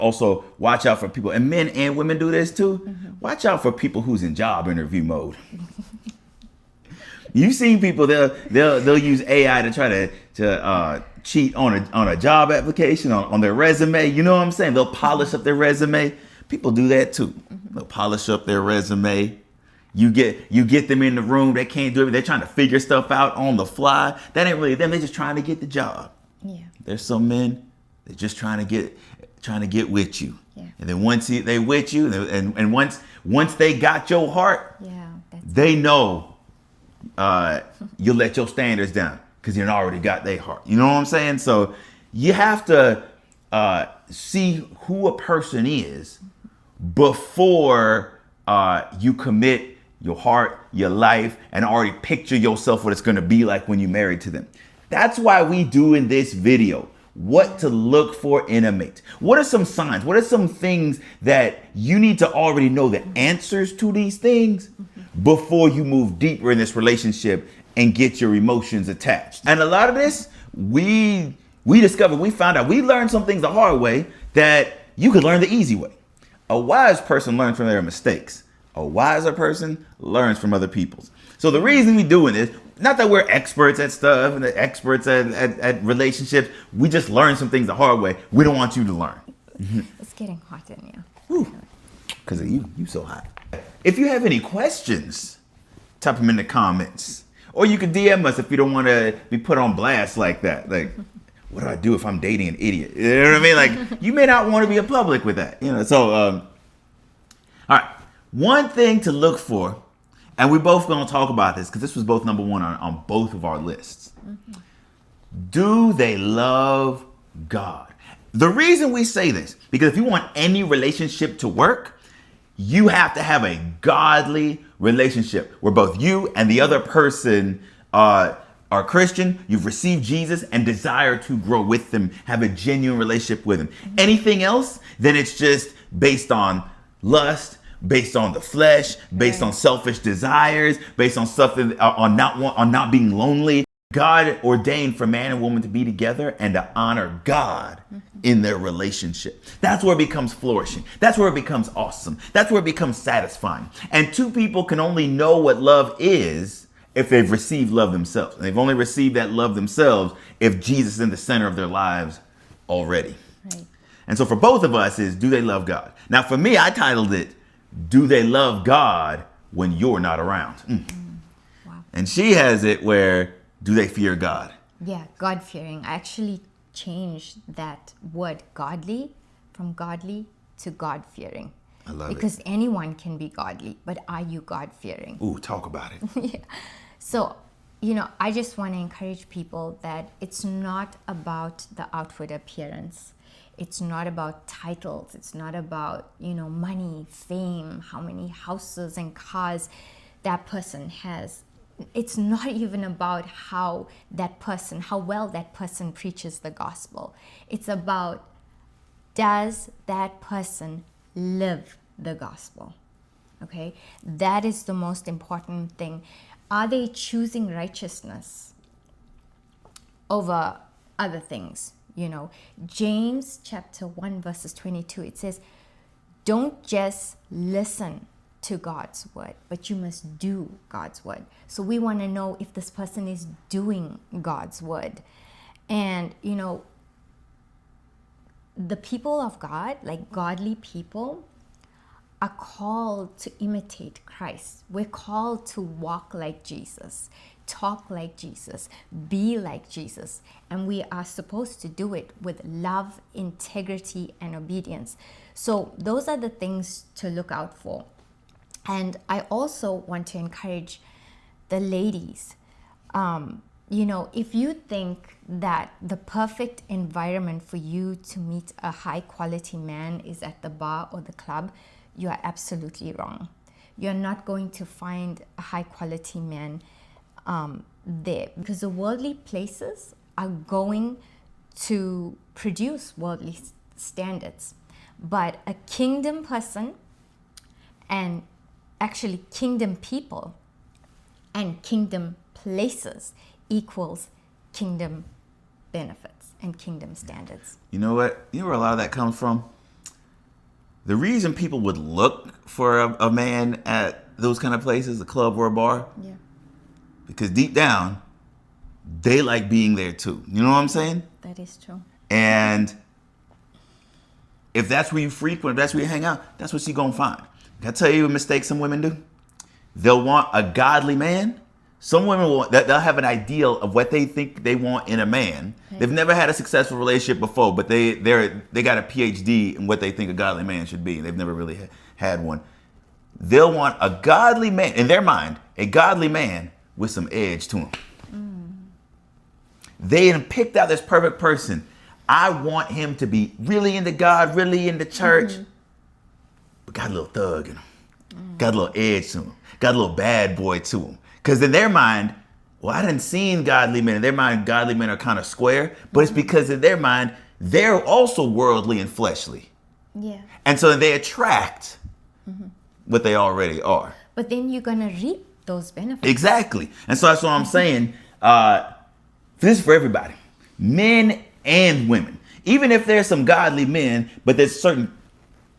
also watch out for people, and men and women do this too. Watch out for people who's in job interview mode. You've seen people, they'll use AI to try to cheat on a job application, on their resume. You know what I'm saying? They'll polish up their resume. People do that too. They'll polish up their resume. You get them in the room. They can't do it. They're trying to figure stuff out on the fly. That ain't really them. They're just trying to get the job. Yeah. There's some men, they're just trying to get with you. Yeah. And then once they with you, and once they got your heart, they know you'll let your standards down because you already got their heart. You know what I'm saying? So you have to see who a person is before you commit your heart, your life, and already picture yourself what it's going to be like when you're married to them. That's why we do in this video what to look for in a mate. What are some signs? What are some things that you need to already know the answers to these things before you move deeper in this relationship and get your emotions attached? And a lot of this, we found out, we learned some things the hard way that you could learn the easy way. A wise person learns from their mistakes. A wiser person learns from other people's. So the reason we doing this, not that we're experts at stuff and experts at relationships. We just learn some things the hard way. We don't want you to learn. It's getting hot in here. Because of you so hot. If you have any questions, type them in the comments. Or you can DM us if you don't want to be put on blast like that. Like, what do I do if I'm dating an idiot? You know what I mean? Like, you may not want to be in public with that. So, all right. One thing to look for, and we're both going to talk about this because this was both number one on both of our lists. Do they love God? The reason we say this, because if you want any relationship to work, you have to have a godly relationship where both you and the other person are Christian, you've received Jesus, and desire to grow with them, have a genuine relationship with him. Anything else, then it's just based on lust, based on the flesh, based on selfish desires, based on something on not being lonely. God ordained for man and woman to be together and to honor God in their relationship. That's where it becomes flourishing. That's where it becomes awesome. That's where it becomes satisfying. And two people can only know what love is if they've received love themselves. And they've only received that love themselves if Jesus is in the center of their lives already. Right. And so for both of us is, do they love God? Now for me, I titled it, do they love God when you're not around? Wow. And she has it where, do they fear God? Yeah, God-fearing. I actually changed that word godly from godly to God-fearing. I love because anyone can be godly, but are you God-fearing? Ooh, talk about it. Yeah. So, I just want to encourage people that it's not about the outward appearance. It's not about titles. It's not about, money, fame, how many houses and cars that person has. It's not even about how well that person preaches the gospel. It's about, does that person live the gospel? Okay? That is the most important thing. Are they choosing righteousness over other things? James chapter 1 verses 22, it says, don't just listen to God's word, but you must do God's word. So we want to know if this person is doing God's word. And, the people of God, like godly people, are called to imitate Christ. We're called to walk like Jesus, talk like Jesus, be like Jesus. And we are supposed to do it with love, integrity, and obedience. So those are the things to look out for. And I also want to encourage the ladies. If you think that the perfect environment for you to meet a high quality man is at the bar or the club, you are absolutely wrong. You're not going to find a high quality man there, because the worldly places are going to produce worldly standards. But a kingdom person, and actually kingdom people and kingdom places, equals kingdom benefits and kingdom standards. You know what? You know where a lot of that comes from? The reason people would look for a man at those kind of places, a club or a bar, Yeah. because deep down, they like being there too. You know what I'm saying? That is true. And if that's where you frequent, if that's where you hang out, that's what you're going to find. Can I tell you a mistake some women do? They'll want a godly man. Some women they'll have an ideal of what they think they want in a man. Okay. They've never had a successful relationship before, but they got a PhD in what they think a godly man should be. They've never really had one. They'll want a godly man, in their mind, a godly man with some edge to him. They have picked out this perfect person. I want him to be really into God, really into church, but got a little thug in him. Got a little edge to him. Got a little bad boy to him. Because in their mind, well, I didn't see godly men. In their mind, godly men are kind of square. But it's because in their mind, they're also worldly and fleshly. Yeah. And so they attract what they already are. But then you're going to reap those benefits. Exactly. And so that's what I'm saying. This is for everybody. Men and women. Even if there's some godly men, but there's certain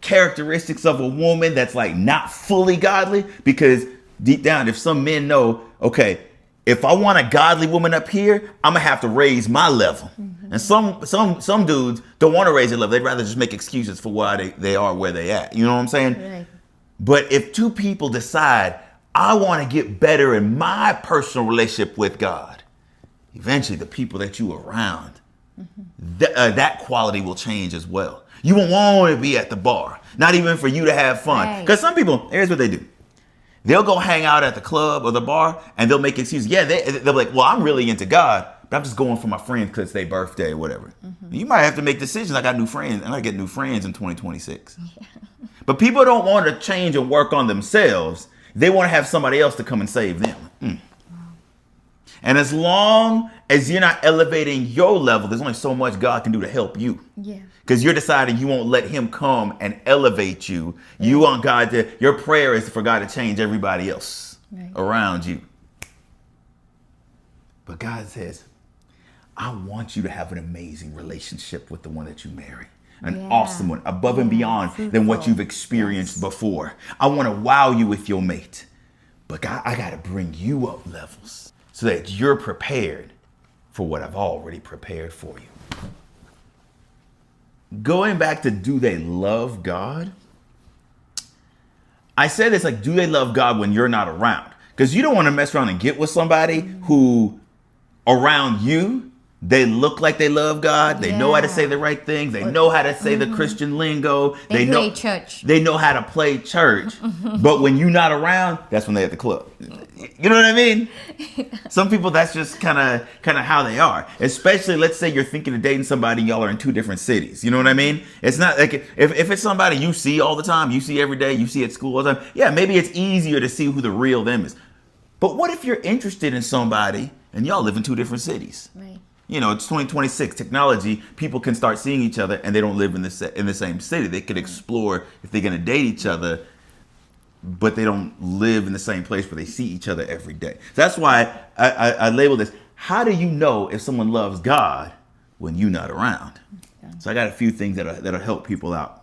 characteristics of a woman that's like not fully godly, because deep down, if some men know, okay, if I want a godly woman up here, I'm gonna have to raise my level. And some dudes don't want to raise their level. They'd rather just make excuses for why they are where they at. You know what I'm saying? Right. But if two people decide, I want to get better in my personal relationship with God, eventually the people that you are around, that quality will change as well. You won't want to be at the bar, not even for you to have fun. Because some people, here's what they do. They'll go hang out at the club or the bar and they'll make excuses. Yeah, they'll be like, well, I'm really into God, but I'm just going for my friends because it's their birthday or whatever. You might have to make decisions. I got new friends. I gotta get new friends in 2026. Yeah. But people don't want to change and work on themselves. They want to have somebody else to come and save them. Wow. And as long as you're not elevating your level, there's only so much God can do to help you. Yeah. Because you're deciding you won't let him come and elevate you. You want God to, your prayer is for God to change everybody else around you. But God says, I want you to have an amazing relationship with the one that you marry. An awesome one, above and beyond than what you've experienced before. I want to wow you with your mate. But God, I got to bring you up levels so that you're prepared for what I've already prepared for you. Going back to, do they love God? I said it's like, do they love God when you're not around? Because you don't want to mess around and get with somebody who around you, they look like they love God. They know how to say the right things. They know how to say the Christian lingo. They know play church. They know how to play church. But when you're not around, that's when they're at the club. You know what I mean? Some people, that's just kind of how they are. Especially, let's say you're thinking of dating somebody and y'all are in two different cities. You know what I mean? It's not like if it's somebody you see all the time, you see every day, you see at school all the time. Yeah, maybe it's easier to see who the real them is. But what if you're interested in somebody and y'all live in two different cities? Right. You know, it's 2026 technology. People can start seeing each other and they don't live in the same city. They could explore if they're going to date each other, but they don't live in the same place where they see each other every day. That's why I label this, how do you know if someone loves God when you're not around? So I got a few things that'll help people out.